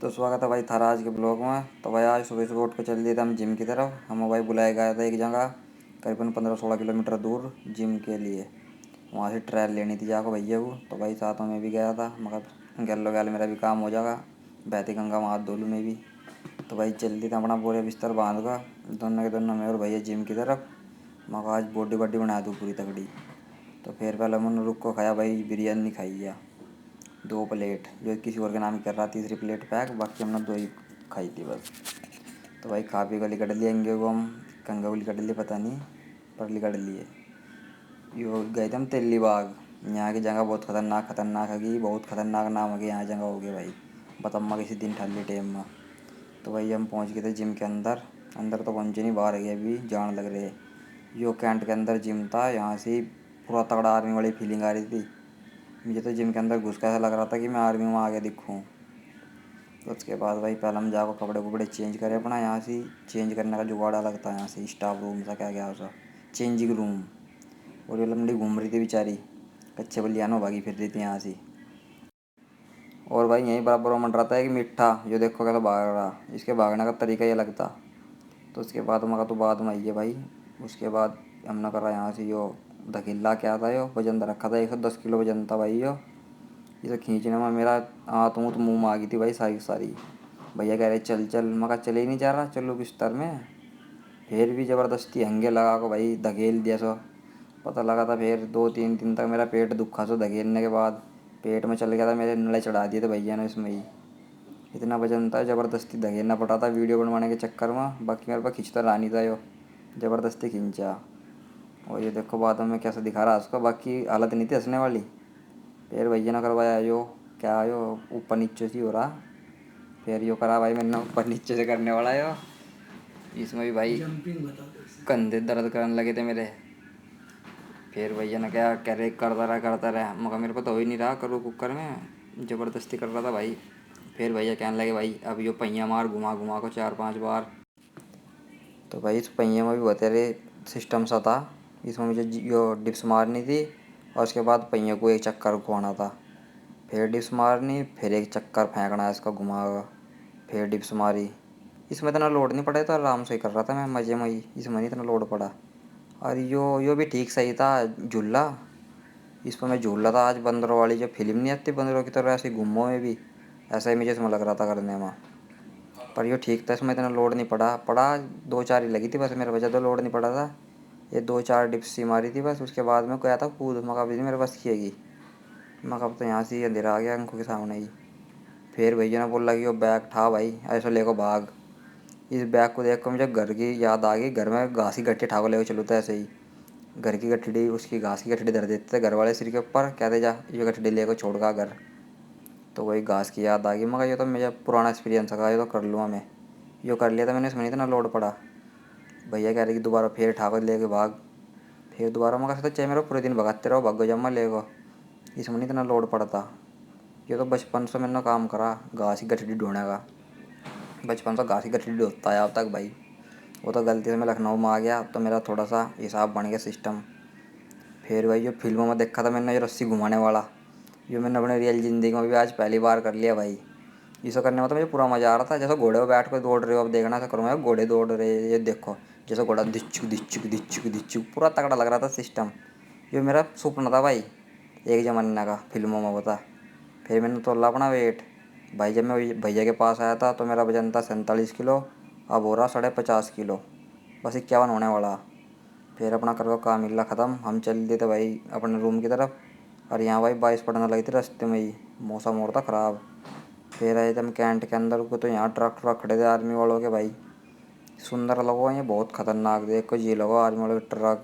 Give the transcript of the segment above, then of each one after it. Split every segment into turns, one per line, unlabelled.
तो स्वागत है भाई थारा आज के ब्लॉग में। तो भाई आज सुबह सुबह उठ के चल दिए थे हम जिम की तरफ। हमें भाई बुलाया गया था एक जगह करीबन 15-16 किलोमीटर दूर जिम के लिए। वहाँ से ट्रायल लेनी थी जाको भैया को। तो भाई साथ में भी गया था मगर गैलो गैल मेरा भी काम हो जाएगा, बहती गंगा में हाथ धो लूँ मैं भी। तो भाई चल दिए थे अपना पूरे बिस्तर बांध कर दोनों के दोनों में और भैया जिम की तरफ। मगर आज बॉडी बॉडी बना दूँ पूरी तगड़ी। तो फिर पहले मैंने रुक को खाया भाई, बिरयानी खाई है 2 प्लेट, जो किसी और के नाम कर रहा, तीसरी प्लेट पैक, बाकी हमने 2 ही खाई थी बस। तो भाई खा पी कर लिकट लिए अंगे को हम कंगा को लिकट लिए पता नहीं पर लिकट लिए। यो गए थे हम तेली बाग। यहाँ की जगह बहुत खतरनाक है, बहुत खतरनाक नाम है कि यहाँ जगह हो गई भाई। बताऊँगा किसी दिन ठंडी टाइम में। तो भाई हम पहुँच गए थे जिम के अंदर। अंदर तो पहुँचे नहीं, बाहर गए अभी जान लग रहे। यो कैंट के अंदर जिम था, यहाँ से पूरा तगड़ा आर्मी वाली फीलिंग आ रही थी। मुझे तो जिम के अंदर घुस कर ऐसा लग रहा था कि मैं आर्मी में आगे दिखूँ। तो उसके बाद भाई पहले हम जाकर कपड़े वपड़े चेंज करें अपना। यहाँ से चेंज करने का जुगाड़ अलग था, यहाँ से स्टाफ रूम सा क्या गया उसा चेंजिंग रूम। और ये लंबड़ी घूम रही थी बेचारी, कच्चे बलियानो भागी फिर रही थी यहाँ से। और भाई यहीं बराबर मन रहा था कि मिठा जो देखो कैसा भाग रहा, इसके भागने का तरीका ही अलग था। तो उसके बाद मगा तो बाद में आई है भाई। उसके बाद हमने करा यहाँ से यो धकिल्ला क्या था, यो वजन रखा था 110 किलो वजन था भाई यो। इसे खींचने में मेरा हाथ ऊँट मुँह में आ गई थी भाई सारी सारी। भैया कह रहे चल चल, मगर चले ही नहीं जा रहा, चलो बिस्तर में। फिर भी ज़बरदस्ती हंगे लगा को भाई धकेल दिया सो। पता लगा था फिर 2-3 दिन तक मेरा पेट दुखा सो धकेलने के बाद। पेट में चल गया था, मेरे नले चढ़ा दिए थे भैया ने इसमें ही। इतना वजन था, ज़बरदस्ती धकेलना पड़ा था वीडियो बनवाने के चक्कर में। बाकी मेरे पास खींचता रहा नहीं था यो, ज़बरदस्ती खींचा। और ये देखो बाद में कैसे दिखा रहा उसको, बाकी हालत नहीं थी हंसने वाली। फिर भैया ने करवाया यो क्या यो ऊपर नीचे से हो रहा। फिर यो करा भाई मैंने ऊपर नीचे से करने वाला यो। इसमें भी भाई कंधे दर्द करने लगे थे मेरे। फिर भैया ने क्या कह रहे करता रहा, मगर मेरे को तो हो ही नहीं रहा करो कुकर में, ज़बरदस्ती कर रहा था भाई। फिर भैया कहने लगे भाई अब यो पहिया मार घुमा घुमा को 4-5 बार। तो भाई इस पहिए में भी बतेरे सिस्टम सा था। इसमें मुझे यो डिप्स मारनी थी और उसके बाद पहिए को एक चक्कर घुमाना था। फिर डिप्स मारनी, फिर एक चक्कर फेंकना है इसका घुमा कर। फिर डिप्स मारी। इसमें इतना लोड नहीं पड़ा, तो आराम से ही कर रहा था मैं मज़े में ही, इसमें नहीं इतना लोड पड़ा। और यो भी ठीक सही था झूला। इस पर मैं झूल रहा था आज बंदरों वाली जो फिल्म नहीं आती बंदरों की तरह, ऐसे घूमो में भी ऐसा ही मुझे इसमें लग रहा था करने में। पर यो ठीक था, इसमें इतना लोड नहीं पड़ा 2-4 ही लगी थी बस, मेरे वजह तो लोड नहीं पड़ा था। ये 2-4 डिप्स ही मारी थी बस। उसके बाद में गया था कूद, मगा भी मेरे बस की है। मगर अब तो यहाँ से ही अंधेरा आ गया आंखों के सामने ही। फिर भैया ने बोला कि वो बैग था भाई ऐसा लेको भाग। इस बैग को देख कर मुझे घर की याद आ गई। घर में घास की गट्ठी ठाको लेकर चलो तो ऐसे ही घर की गठड़ी, उसकी घास की गठड़ी धर देते थे घर वाले सिर के ऊपर, कहते जा ये गठड़ी लेकर छोड़ का घर। तो वही घास की याद आ गई, मगर ये तो मेरा पुराना एक्सपीरियंस था, ये तो कर लूँगा मैं। यो कर लिया था मैंने, इसमें नहीं इतना लोड पड़ा। भैया कह रहे कि दोबारा फिर ठाकर लेके भाग। फिर दोबारा मगर सोचा चाहे मेरा पूरे दिन भगाते रहो, भागो जम्मा लेगो, इसमें नहीं इतना लोड पड़ता। ये तो बचपन से मैंने काम करा घास की गठड़ी ढूंढने का। बचपन से घास की गठड़ी ढूंढता है अब तक भाई। वो तो गलती से मैं लखनऊ में आ गया तो मेरा थोड़ा सा हिसाब बन गया सिस्टम। फिर भाई जो फिल्मों में देखा था मैंने, जो रस्सी घुमाने वाला, जो मैंने अपने रियल ज़िंदगी में भी आज पहली बार कर लिया भाई। इसे करने में तो मुझे पूरा मज़ा आ रहा था, जैसे घोड़े पर बैठ कर दौड़ रहे हो। अब देखना ऐसा करूँगा घोड़े दौड़ रहे, ये देखो जैसे घोड़ा दिच्चुक दिच्चुक दिच्चुक दिच्चुक, पूरा तगड़ा लग रहा था सिस्टम। ये मेरा सपना था भाई एक ज़माने का, फिल्मों में बता। फिर मैंने तोला अपना वेट भाई। जब मैं भैया के पास आया था तो मेरा वजन था 47 किलो, अब हो रहा 50.5 किलो, बस 51 होने वाला। फिर अपना कर काम मिला ख़त्म, हम चल दिए थे भाई अपने रूम की तरफ। और यहाँ भाई बारिश पड़ने लगी थी रास्ते में ही, मौसम हो रहा था ख़राब। फिर आए थे हम कैंट के अंदर को, तो यहाँ ट्रक ट्रक खड़े थे आर्मी वालों के भाई। सुंदर लगो, ये बहुत ख़तरनाक देखो जी लगो, आर्मी वालों के ट्रक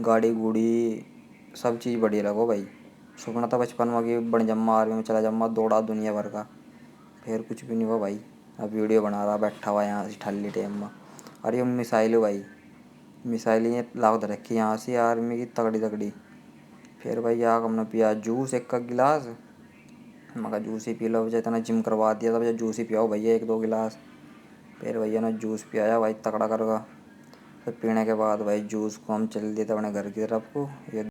गाड़ी गुड़ी सब चीज़ बढ़िया लगो भाई। सुपना था बचपन में कि बन जम्मा आर्मी में चला जम्मा, दौड़ा दुनिया भर का। फिर कुछ भी नहीं हुआ भाई। अब वीडियो बना रहा बैठा हुआ यहाँ से ठल्ली टाइम में। अरे ये मिसाइल भाई, मिसाइल ये लाख धर रखी यहाँ से आर्मी की तगड़ी तगड़ी। फिर भाई आग हमने पिया जूस 1 का गिलास, मगर जूस ही पी लो, मुझे इतना जिम करवा दिया था मुझे, जूस ही पियाओ भैया 1-2 गिलास। फिर भैया ने जूस पियाया भाई तगड़ा करगा। फिर पीने के बाद भाई जूस को हम चल दिए थे अपने घर की तरफ को। ये